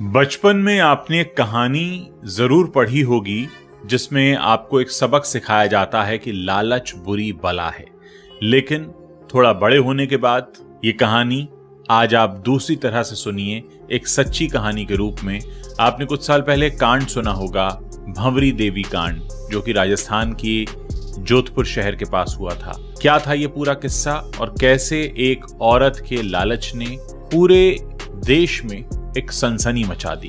बचपन में आपने एक कहानी जरूर पढ़ी होगी जिसमें आपको एक सबक सिखाया जाता है कि लालच बुरी बला है। लेकिन थोड़ा बड़े होने के बाद ये कहानी आज आप दूसरी तरह से सुनिए, एक सच्ची कहानी के रूप में। आपने कुछ साल पहले कांड सुना होगा, भंवरी देवी कांड, जो कि राजस्थान की जोधपुर शहर के पास हुआ था। क्या था ये पूरा किस्सा और कैसे एक औरत के लालच ने पूरे देश में एक सनसनी मचा दी।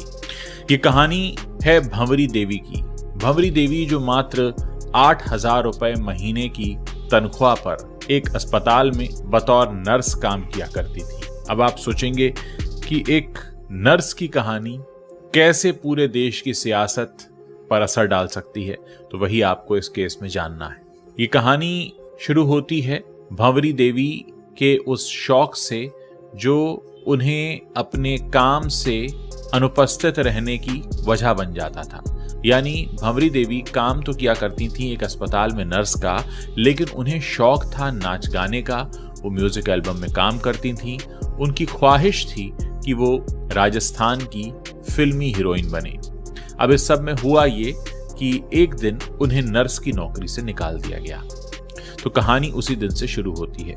ये कहानी है भंवरी देवी की। भंवरी देवी जो मात्र 8,000 रुपए महीने की तनख्वाह पर एक अस्पताल में बतौर नर्स काम किया करती थी। अब आप सोचेंगे कि एक नर्स की कहानी कैसे पूरे देश की सियासत पर असर डाल सकती है, तो वही आपको इस केस में जानना है। ये कहानी शुरू होती है भंवरी देवी के उस शौक से जो उन्हें अपने काम से अनुपस्थित रहने की वजह बन जाता था। यानी भंवरी देवी काम तो किया करती थी एक अस्पताल में नर्स का, लेकिन उन्हें शौक था नाच गाने का। वो म्यूजिक एल्बम में काम करती थी। उनकी ख्वाहिश थी कि वो राजस्थान की फिल्मी हीरोइन बने। अब इस सब में हुआ ये कि एक दिन उन्हें नर्स की नौकरी से निकाल दिया गया। तो कहानी उसी दिन से शुरू होती है।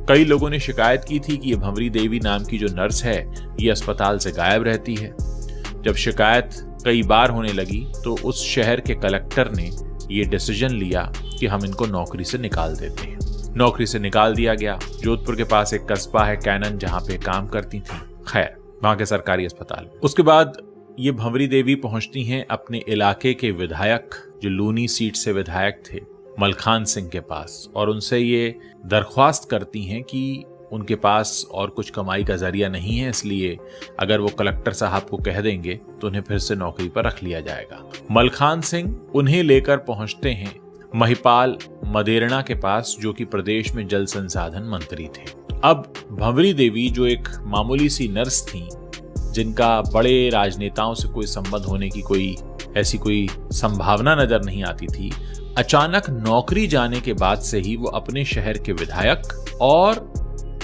कई लोगों ने शिकायत की थी कि ये भंवरी देवी नाम की जो नर्स है ये अस्पताल से गायब रहती है। जब शिकायत कई बार होने लगी तो उस शहर के कलेक्टर ने ये डिसीजन लिया कि हम इनको नौकरी से निकाल देते हैं। नौकरी से निकाल दिया गया। जोधपुर के पास एक कस्बा है कैनन, जहां पे काम करती थी, खैर वहां के सरकारी अस्पताल। उसके बाद ये भंवरी देवी पहुंचती हैं अपने इलाके के विधायक, जो लूनी सीट से विधायक थे, मलखान सिंह के पास, और उनसे ये दरख्वास्त करती हैं कि उनके पास और कुछ कमाई का जरिया नहीं है, इसलिए अगर वो कलेक्टर साहब को कह देंगे तो उन्हें फिर से नौकरी पर रख लिया जाएगा। मलखान सिंह उन्हें लेकर पहुंचते हैं महिपाल मदेरणा के पास, जो कि प्रदेश में जल संसाधन मंत्री थे। अब भंवरी देवी जो एक मामूली सी नर्स थी, जिनका बड़े राजनेताओं से कोई संबंध होने की ऐसी कोई संभावना नजर नहीं आती थी, अचानक नौकरी जाने के बाद से ही वो अपने शहर के विधायक और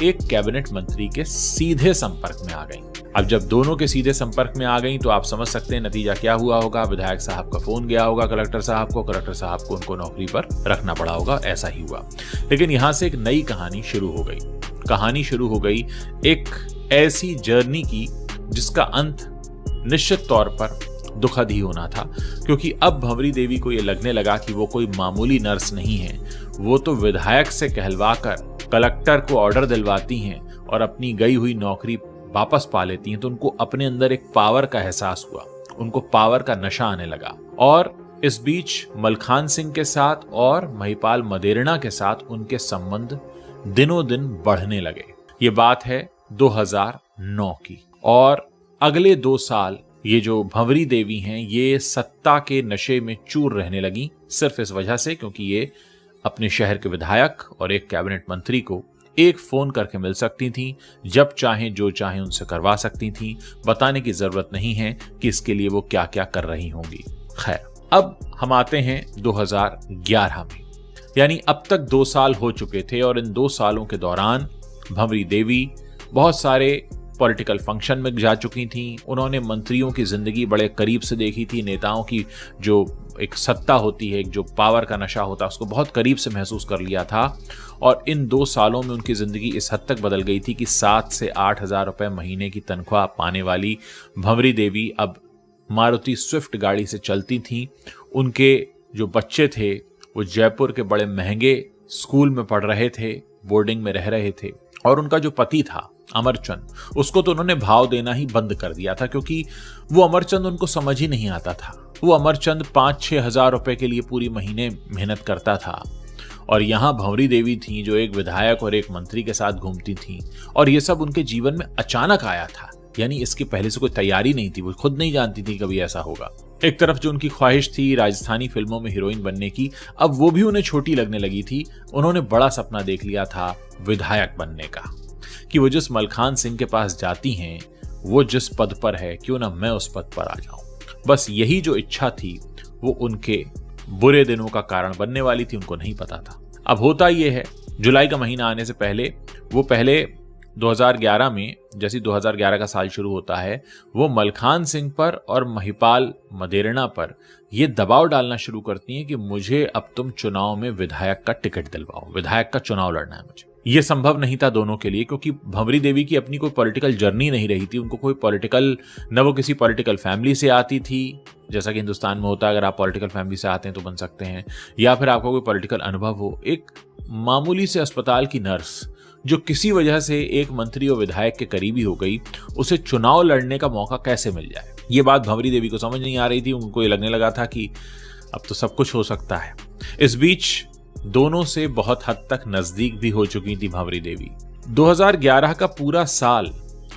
एक कैबिनेट मंत्री के सीधे संपर्क में आ गई। अब जब दोनों के सीधे संपर्क में आ गई तो आप समझ सकते हैं नतीजा क्या हुआ होगा। विधायक साहब का फोन गया होगा कलेक्टर साहब को, कलेक्टर साहब को उनको नौकरी पर रखना पड़ा होगा, ऐसा ही हुआ। लेकिन यहां से एक नई कहानी शुरू हो गई। कहानी शुरू हो गई एक ऐसी जर्नी की जिसका अंत निश्चित तौर पर दुखद ही होना था, क्योंकि अब भंवरी देवी को यह लगने लगा कि वो कोई मामूली नर्स नहीं है। वो तो विधायक से कहलवाकर कलेक्टर को ऑर्डर दिलवाती हैं और अपनी गई हुई नौकरी वापस पा लेती हैं। तो उनको अपने अंदर एक पावर का एहसास हुआ, उनको पावर का नशा आने लगा। और इस बीच मलखान सिंह के साथ और महिपाल मदेरणा के साथ उनके संबंध दिनों दिन बढ़ने लगे। ये बात है 2009 की। और अगले 2 साल ये जो भंवरी देवी हैं ये सत्ता के नशे में चूर रहने लगी, सिर्फ इस वजह से क्योंकि ये अपने शहर के विधायक और एक कैबिनेट मंत्री को एक फोन करके मिल सकती थी, जब चाहें जो चाहें उनसे करवा सकती थी। बताने की जरूरत नहीं है कि इसके लिए वो क्या क्या कर रही होंगी। खैर, अब हम आते हैं 2011 में, यानी अब तक 2 साल हो चुके थे और इन 2 सालों के दौरान भंवरी देवी बहुत सारे पॉलिटिकल फंक्शन में जा चुकी थी। उन्होंने मंत्रियों की जिंदगी बड़े करीब से देखी थी। नेताओं की जो एक सत्ता होती है, एक जो पावर का नशा होता है, उसको बहुत करीब से महसूस कर लिया था। और इन 2 सालों में उनकी जिंदगी इस हद तक बदल गई थी कि 7 से 8,000 रुपए महीने की तनख्वाह पाने वाली भंवरी देवी अब मारुति स्विफ्ट गाड़ी से चलती थी। उनके जो बच्चे थे वो जयपुर के बड़े महंगे स्कूल में पढ़ रहे थे, बोर्डिंग में रह रहे थे। और उनका जो पति था अमरचंद, उसको तो उन्होंने भाव देना ही बंद कर दिया था, क्योंकि वो अमरचंद उनको समझ ही नहीं आता था। वो अमरचंद 5-6 हजार रुपए के लिए पूरी महीने मेहनत करता था, और यहाँ भंवरी देवी थी जो एक विधायक और एक मंत्री के साथ घूमती थी। और ये सब उनके जीवन में अचानक आया था, यानी इसकी पहले से कोई तैयारी नहीं थी। वो खुद नहीं जानती थी कभी ऐसा होगा। एक तरफ जो उनकी ख्वाहिश थी राजस्थानी फिल्मों में हीरोइन बनने की, अब वो भी उन्हें छोटी लगने लगी थी। उन्होंने बड़ा सपना देख लिया था विधायक बनने का, कि वो जिस मलखान सिंह के पास जाती हैं, वो जिस पद पर है, क्यों ना मैं उस पद पर आ जाऊं। बस यही जो इच्छा थी वो उनके बुरे दिनों का कारण बनने वाली थी, उनको नहीं पता था। अब होता यह है, जुलाई का महीना आने से पहले वो 2011 में, जैसे 2011 का साल शुरू होता है, वो मलखान सिंह पर और महिपाल मदेरणा पर ये दबाव डालना शुरू करती हैं कि मुझे अब तुम चुनाव में विधायक का टिकट दिलवाओ, विधायक का चुनाव लड़ना है मुझे। ये संभव नहीं था दोनों के लिए, क्योंकि भंवरी देवी की अपनी कोई पॉलिटिकल जर्नी नहीं रही थी, उनको कोई पॉलिटिकल, न वो किसी पॉलिटिकल फैमिली से आती थी, जैसा कि हिंदुस्तान में होता है अगर आप पॉलिटिकल फैमिली से आते हैं तो बन सकते हैं, या फिर आपका कोई पॉलिटिकल अनुभव हो। एक मामूली से अस्पताल की नर्स जो किसी वजह से एक मंत्री और विधायक के करीबी हो गई, उसे चुनाव लड़ने का मौका कैसे मिल जाए, ये बात भंवरी देवी को समझ नहीं आ रही थी। उनको ये लगने लगा था कि अब तो सब कुछ हो सकता है। इस बीच दोनों से बहुत हद तक नजदीक भी हो चुकी थी भंवरी देवी। 2011 का पूरा साल,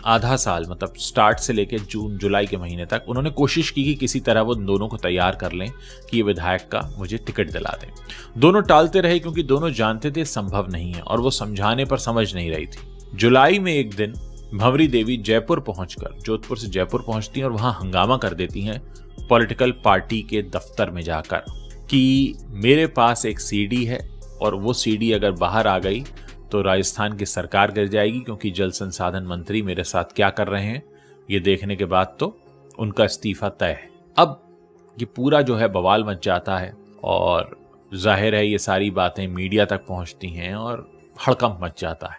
आधा साल, मतलब स्टार्ट से लेकर जून जुलाई के महीने तक उन्होंने कोशिश की कि किसी तरह वो दोनों को तैयार कर लें कि ये विधायक का मुझे टिकट दिला दें। दोनों टालते रहे क्योंकि दोनों जानते थे संभव नहीं है, और वो समझाने पर समझ नहीं रही थी। जुलाई में एक दिन भंवरी देवी जयपुर पहुंचकर, जोधपुर से जयपुर पहुंचती हैं और वहां हंगामा कर देती हैं पॉलिटिकल पार्टी के दफ्तर में जाकर कि मेरे पास एक सीडी है और वो सीडी अगर बाहर आ गई तो राजस्थान की सरकार गिर जाएगी, क्योंकि जल संसाधन मंत्री मेरे साथ क्या कर रहे हैं ये देखने के बाद तो उनका इस्तीफा तय है। अब ये पूरा जो है बवाल मच जाता है और जाहिर है ये सारी बातें मीडिया तक पहुंचती हैं और हड़कंप मच जाता है।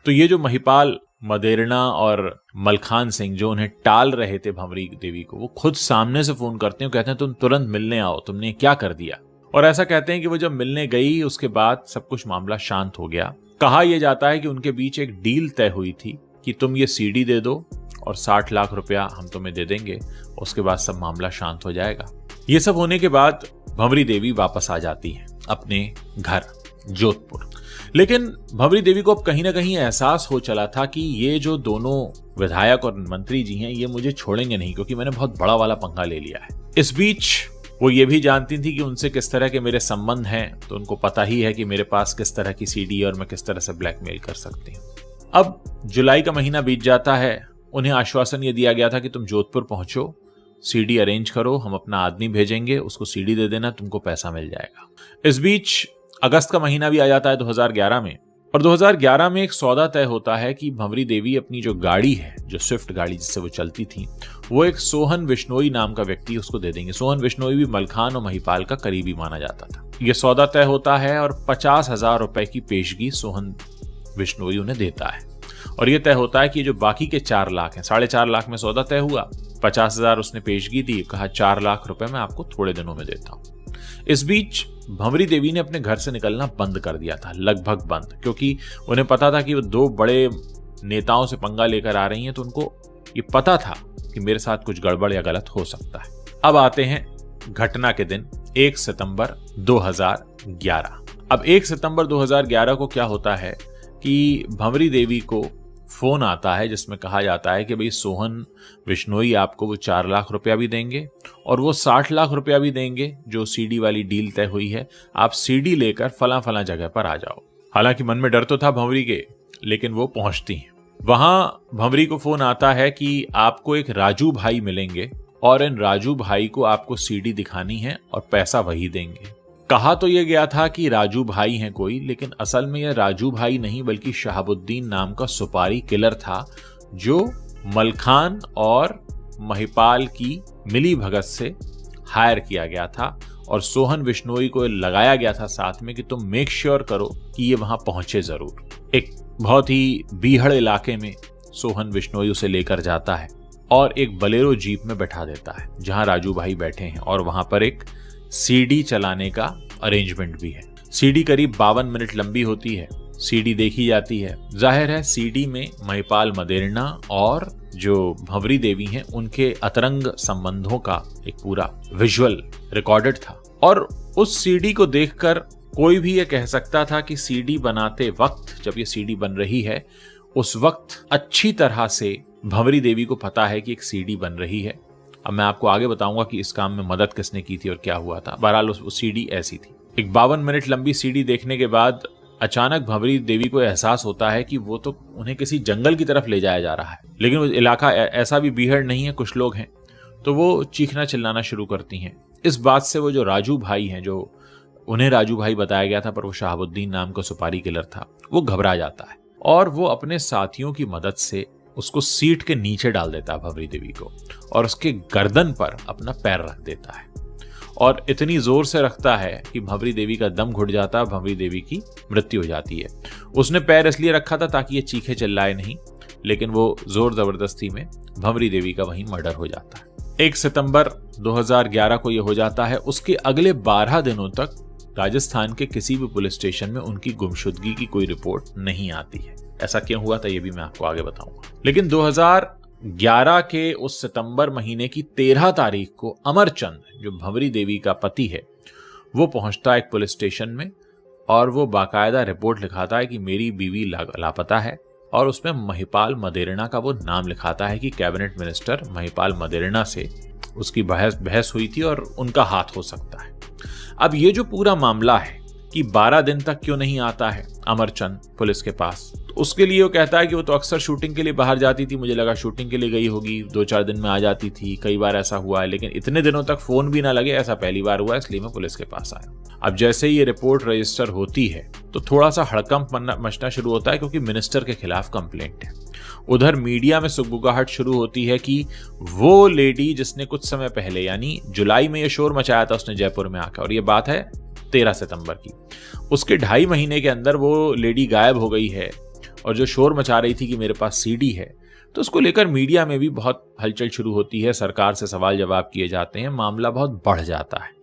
तो ये जो महिपाल मदेरणा और मलखान सिंह जो उन्हें टाल रहे थे भंवरी देवी को, वो खुद सामने से फोन करते हैं, कहते हैं तुम तुरंत मिलने आओ, तुमने क्या कर दिया। और ऐसा कहते हैं कि वो जब मिलने गई उसके बाद सब कुछ मामला शांत हो गया। कहा यह जाता है कि उनके बीच एक डील तय हुई थी कि तुम ये सीडी दे दो और 60 लाख रुपया हम तुम्हें दे देंगे, उसके बाद सब मामला शांत हो जाएगा। ये सब होने के बाद भंवरी देवी वापस आ जाती है अपने घर जोधपुर। लेकिन भंवरी देवी को अब कहीं ना कहीं एहसास हो चला था कि ये जो दोनों विधायक और मंत्री जी हैं ये मुझे छोड़ेंगे नहीं, क्योंकि मैंने बहुत बड़ा वाला पंगा ले लिया है। इस बीच वो ये भी जानती थी कि उनसे किस तरह के मेरे संबंध हैं, तो उनको पता ही है कि मेरे पास किस तरह की सीडी और मैं किस तरह से ब्लैकमेल कर सकती हूँ। अब जुलाई का महीना बीत जाता है। उन्हें आश्वासन ये दिया गया था कि तुम जोधपुर पहुंचो, सीडी अरेंज करो, हम अपना आदमी भेजेंगे, उसको सीडी दे देना, तुमको पैसा मिल जाएगा। इस बीच अगस्त का महीना भी आ जाता है 2011 में, और 2011 में एक सौदा तय होता है कि भंवरी देवी अपनी जो गाड़ी है, जो स्विफ्ट गाड़ी जिससे वो चलती थी, वो एक सोहन विश्नोई नाम का व्यक्ति उसको दे देंगे। सोहन विश्नोई भी मलखान और महिपाल का करीबी माना जाता था। ये सौदा तय होता है और 50,000 रुपए की पेशगी सोहन विश्नोई उन्हें देता है। और यह तय होता है कि जो बाकी के 4 लाख हैं, 4.5 लाख में सौदा तय हुआ, 50,000 उसने पेशगी दी, कहा 4 लाख रुपए मैं आपको थोड़े दिनों में देता हूं। इस बीच भंवरी देवी ने अपने घर से निकलना बंद कर दिया था, लगभग बंद, क्योंकि उन्हें पता था कि वो 2 बड़े नेताओं से पंगा लेकर आ रही हैं, तो उनको ये पता था कि मेरे साथ कुछ गड़बड़ या गलत हो सकता है। अब आते हैं घटना के दिन 1 सितंबर 2011। अब 1 सितंबर 2011 को क्या होता है कि भंवरी देवी को फोन आता है जिसमें कहा जाता है कि भाई सोहन विश्नोई आपको वो 4 लाख रुपया भी देंगे और वो 60 लाख रुपया भी देंगे जो सीडी वाली डील तय हुई है, आप सीडी लेकर फला फला जगह पर आ जाओ। हालांकि मन में डर तो था भंवरी के, लेकिन वो पहुंचती हैं। वहां भंवरी को फोन आता है कि आपको एक राजू भाई मिलेंगे और इन राजू भाई को आपको सीडी दिखानी है और पैसा वही देंगे। कहा तो यह गया था कि राजू भाई हैं कोई, लेकिन असल में यह राजू भाई नहीं बल्कि शहाबुद्दीन नाम का सुपारी किलर था, जो मलखान और महिपाल की मिली भगत से हायर किया गया था और सोहन विश्नोई को लगाया गया था साथ में कि तुम मेक श्योर करो कि ये वहां पहुंचे जरूर। एक बहुत ही बीहड़ इलाके में सोहन विश्नोई उसे लेकर जाता है और एक बलेरो जीप में बैठा देता है जहां राजू भाई बैठे हैं, और वहां पर एक सीडी चलाने का अरेंजमेंट भी है। सीडी करीब 52 मिनट लंबी होती है। सीडी देखी जाती है। जाहिर है सीडी में महिपाल मदेरणा और जो भंवरी देवी हैं उनके अतरंग संबंधों का एक पूरा विजुअल रिकॉर्डेड था, और उस सीडी को देखकर कोई भी ये कह सकता था कि सीडी बनाते वक्त, जब ये सीडी बन रही है उस वक्त अच्छी तरह से भंवरी देवी को पता है कि एक सीडी बन रही है। अब मैं आपको आगे बताऊंगा कि इस काम में मदद किसने की थी और क्या हुआ था। बहरहाल उस सीडी ऐसी थी। एक 52 मिनट लंबी सीडी देखने के बाद अचानक भंवरी देवी को एहसास होता है कि वो तो उन्हें किसी जंगल की तरफ ले जाया जा रहा है, लेकिन वो इलाका ऐसा भी बीहड़ नहीं है, कुछ लोग हैं, तो वो चीखना चिल्लाना शुरू करती हैं। इस बात से वो जो राजू भाई हैं, जो उन्हें राजू भाई बताया गया था पर वो शहाबुद्दीन नाम का सुपारी किलर था, वो घबरा जाता है और वो अपने साथियों की मदद से उसको सीट के नीचे डाल देता है भंवरी देवी को, और उसके गर्दन पर अपना पैर रख देता है और इतनी जोर से रखता है कि भंवरी देवी का दम घुट जाता है, भंवरी देवी की मृत्यु हो जाती है। उसने पैर इसलिए रखा था ताकि ये चीखे चिल्लाए नहीं, लेकिन वो जोर जबरदस्ती में भंवरी देवी का वहीं मर्डर हो जाता है। 1 सितंबर 2011 को ये हो जाता है। उसके अगले 12 दिनों तक राजस्थान के किसी भी पुलिस स्टेशन में उनकी गुमशुदगी की कोई रिपोर्ट नहीं आती है। ऐसा क्यों हुआ था ये भी मैं आपको आगे बताऊंगा। लेकिन 2011 के उस सितंबर महीने की 13 तारीख को अमरचंद, जो भंवरी देवी का पति है, वो पहुंचता है एक पुलिस स्टेशन में और वो बाकायदा रिपोर्ट लिखाता है कि मेरी बीवी लापता है, और उसमें महिपाल मदेरणा का वो नाम लिखाता है कि कैबिनेट मिनिस्टर महिपाल मदेरणा से उसकी बहस हुई थी और उनका हाथ हो सकता है। अब ये जो पूरा मामला है कि 12 दिन तक क्यों नहीं आता है अमरचंद पुलिस के पास, तो उसके लिए वो कहता है कि वो तो अक्सर शूटिंग के लिए बाहर जाती थी, मुझे लगा शूटिंग के लिए गई होगी, 2-4 दिन में आ जाती थी, कई बार ऐसा हुआ है, लेकिन इतने दिनों तक फोन भी ना लगे ऐसा पहली बार हुआ, इसलिए मैं पुलिस के पास आया। अब जैसे ही ये रिपोर्ट रजिस्टर होती है तो थोड़ा सा हड़कंप मचना शुरू होता है, क्योंकि मिनिस्टर के खिलाफ कंप्लेंट है। उधर मीडिया में सुगबुगाहट शुरू होती है कि वो लेडी जिसने कुछ समय पहले, यानी जुलाई में ये शोर मचाया था उसने जयपुर में आकर, और ये बात है 13 सितंबर की, उसके 2.5 महीने के अंदर वो लेडी गायब हो गई है, और जो शोर मचा रही थी कि मेरे पास सीडी है, तो उसको लेकर मीडिया में भी बहुत हलचल शुरू होती है, सरकार से सवाल जवाब किए जाते हैं, मामला बहुत बढ़ जाता है।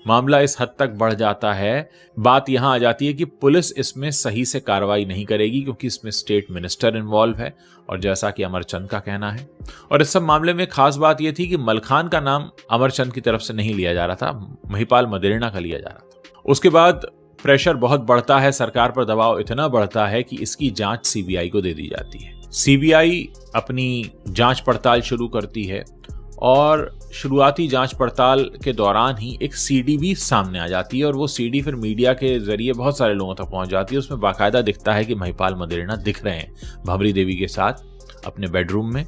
मामला इस हद तक बढ़ जाता है, बात यहां आ जाती है कि पुलिस इसमें सही से कार्रवाई नहीं करेगी, क्योंकि इसमें स्टेट मिनिस्टर इन्वॉल्व है, और जैसा कि अमरचंद का कहना है। और इस सब मामले में खास बात यह थी कि मलखान का नाम अमरचंद की तरफ से नहीं लिया जा रहा था, महिपाल मदेरणा का लिया जा रहा था। उसके बाद प्रेशर बहुत बढ़ता है, सरकार पर दबाव इतना बढ़ता है कि इसकी जांच सीबीआई को दे दी जाती है। सीबीआई अपनी जांच पड़ताल शुरू करती है, और शुरुआती जांच पड़ताल के दौरान ही एक सीडी भी सामने आ जाती है, और वो सीडी फिर मीडिया के जरिए बहुत सारे लोगों तक पहुंच जाती है। उसमें बाकायदा दिखता है कि महिपाल मदेरणा दिख रहे हैं भंवरी देवी के साथ अपने बेडरूम में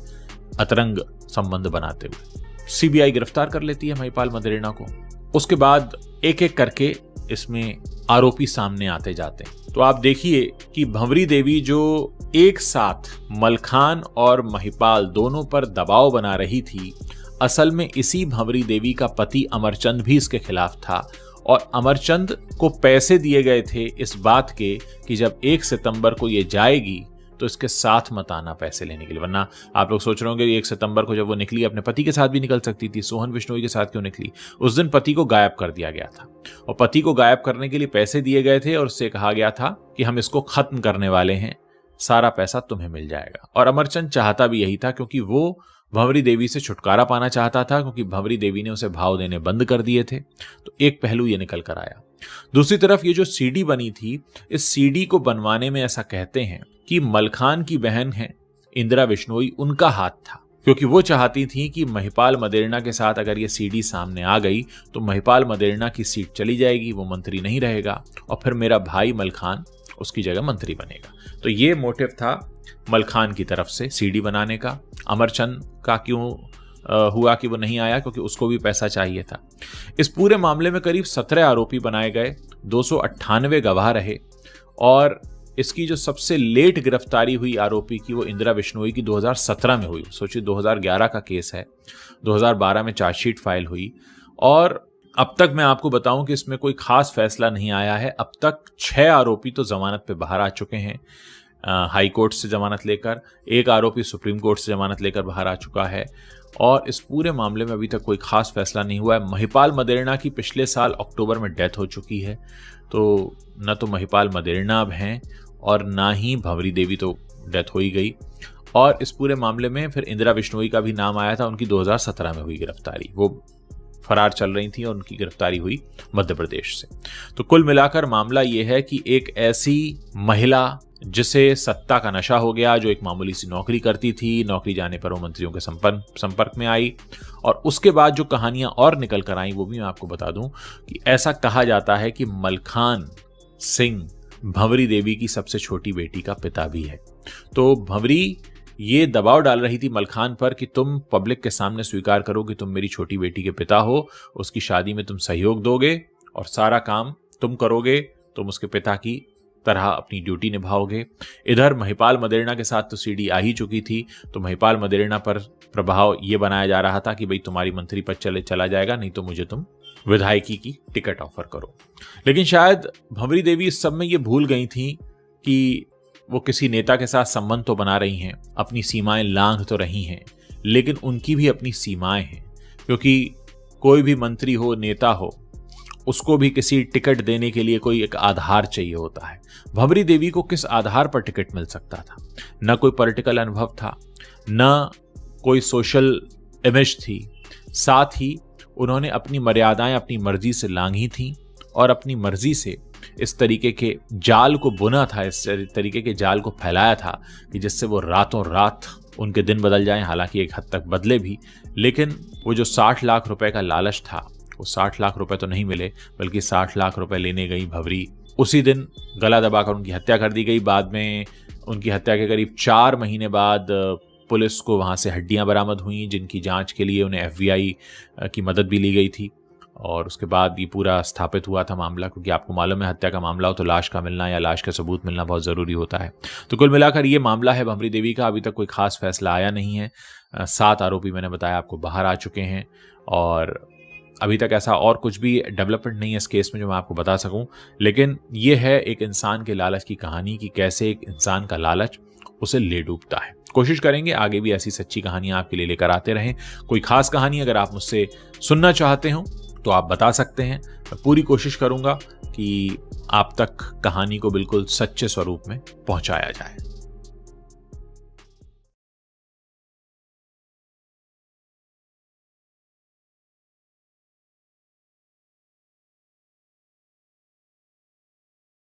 अतरंग संबंध बनाते हुए। सीबीआई गिरफ्तार कर लेती है महिपाल मदेरणा को। उसके बाद एक एक करके इसमें आरोपी सामने आते जाते हैं। तो आप देखिए कि भंवरी देवी जो एक साथ मलखान और महिपाल दोनों पर दबाव बना रही थी, असल में इसी भंवरी देवी का पति अमरचंद भी इसके खिलाफ था, और अमरचंद को पैसे दिए गए थे इस बात के कि जब 1 सितंबर को ये जाएगी तो इसके साथ मत आना पैसे लेने के लिए। वरना आप लोग सोच रहे होंगे 1 सितंबर को जब वो निकली अपने पति के साथ भी निकल सकती थी, सोहन बिश्नोई के साथ क्यों निकली? उस दिन पति को गायब कर दिया गया था, और पति को गायब करने के लिए पैसे दिए गए थे, और उससे कहा गया था कि हम इसको खत्म करने वाले हैं, सारा पैसा तुम्हें मिल जाएगा। और अमरचंद चाहता भी यही था, क्योंकि वो भंवरी देवी से छुटकारा पाना चाहता था, क्योंकि भंवरी देवी ने उसे भाव देने बंद कर दिए थे। तो एक पहलू ये निकल कर आया। दूसरी तरफ ये जो सीडी बनी थी, इस सीडी को बनवाने में ऐसा कहते हैं कि मलखान की बहन है इंदिरा बिश्नोई, उनका हाथ था, क्योंकि वो चाहती थी कि महिपाल मदेरणा के साथ अगर ये सीडी सामने आ गई तो महिपाल मदेरणा की सीट चली जाएगी, वो मंत्री नहीं रहेगा, और फिर मेरा भाई मलखान उसकी जगह मंत्री बनेगा। तो ये मोटिव था मलखान की तरफ से सीडी बनाने का। अमरचंद का क्यों हुआ कि वो नहीं आया? क्योंकि उसको भी पैसा चाहिए था। इस पूरे मामले में करीब 17 आरोपी बनाए गए, 298 गवाह रहे, और इसकी जो सबसे लेट गिरफ्तारी हुई आरोपी की वो इंदिरा बिश्नोई की 2017 में हुई। सोचिए 2011 का केस है, 2012 में चार्जशीट फाइल हुई, और अब तक मैं आपको बताऊं कि इसमें कोई खास फैसला नहीं आया है। अब तक 6 आरोपी तो जमानत पे बाहर आ चुके हैं, हाई कोर्ट से जमानत लेकर, एक आरोपी सुप्रीम कोर्ट से जमानत लेकर बाहर आ चुका है, और इस पूरे मामले में अभी तक कोई खास फैसला नहीं हुआ है। महिपाल मदेरणा की पिछले साल अक्टूबर में डेथ हो चुकी है, तो न तो महिपाल मदेरणा अब हैं और ना ही भंवरी देवी, तो डेथ हो ही गई। और इस पूरे मामले में फिर इंदिरा बिश्नोई का भी नाम आया था, उनकी 2017 में हुई गिरफ्तारी, वो फरार चल रही थी और उनकी गिरफ्तारी हुई मध्य प्रदेश से। तो कुल मिलाकर मामला यह है कि एक ऐसी महिला जिसे सत्ता का नशा हो गया, जो एक मामूली सी नौकरी करती थी, नौकरी जाने पर वो मंत्रियों के संपर्क में आई, और उसके बाद जो कहानियां और निकल कर आई वो भी मैं आपको बता दूं कि ऐसा कहा जाता है कि मलखान सिंह भंवरी देवी की सबसे छोटी बेटी का पिता भी है। तो भंवरी ये दबाव डाल रही थी मलखान पर कि तुम पब्लिक के सामने स्वीकार करो कि तुम मेरी छोटी बेटी के पिता हो, उसकी शादी में तुम सहयोग दोगे और सारा काम तुम करोगे, तुम उसके पिता की तरह अपनी ड्यूटी निभाओगे। इधर महिपाल मदेरणा के साथ तो सीडी आ ही चुकी थी, तो महिपाल मदेरणा पर प्रभाव ये बनाया जा रहा था कि भाई तुम्हारी मंत्री पद चला जाएगा, नहीं तो मुझे तुम विधायकी की टिकट ऑफर करो। लेकिन शायद भंवरी देवी इस सब में ये भूल गई थी कि वो किसी नेता के साथ संबंध तो बना रही हैं, अपनी सीमाएं लांघ तो रही हैं, लेकिन उनकी भी अपनी सीमाएं हैं, क्योंकि कोई भी मंत्री हो, नेता हो, उसको भी किसी टिकट देने के लिए कोई एक आधार चाहिए होता है। भंवरी देवी को किस आधार पर टिकट मिल सकता था? न कोई पॉलिटिकल अनुभव था, न कोई सोशल इमेज थी, साथ ही उन्होंने अपनी मर्यादाएं अपनी मर्जी से लांघी थी और अपनी मर्जी से इस तरीके के जाल को बुना था, इस तरीके के जाल को फैलाया था कि जिससे वो रातों रात उनके दिन बदल जाएं। हालांकि एक हद तक बदले भी, लेकिन वो जो 60 लाख रुपए का लालच था, वो 60 लाख रुपए तो नहीं मिले, बल्कि 60 लाख रुपए लेने गई भंवरी। उसी दिन गला दबाकर उनकी हत्या कर दी गई। बाद में उनकी हत्या के करीब 4 महीने बाद पुलिस को वहां से हड्डियां बरामद हुई, जिनकी जांच के लिए उन्हें FBI की मदद भी ली गई थी। और उसके बाद ये पूरा स्थापित हुआ था मामला, क्योंकि आपको मालूम है हत्या का मामला हो तो लाश का मिलना या लाश का सबूत मिलना बहुत ज़रूरी होता है। तो कुल मिलाकर ये मामला है भंवरी देवी का। अभी तक कोई खास फैसला आया नहीं है। 7 आरोपी मैंने बताया आपको बाहर आ चुके हैं और अभी तक ऐसा और कुछ भी डेवलपमेंट नहीं है इस केस में जो मैं आपको बता सकूं। लेकिन ये है एक इंसान के लालच की कहानी कि कैसे एक इंसान का लालच उसे ले डूबता है। कोशिश करेंगे आगे भी ऐसी सच्ची कहानियां आपके लिए लेकर आते रहें। कोई खास कहानी अगर आप मुझसे सुनना चाहते हो तो आप बता सकते हैं। मैं पूरी कोशिश करूंगा कि आप तक कहानी को बिल्कुल सच्चे स्वरूप में पहुंचाया जाए।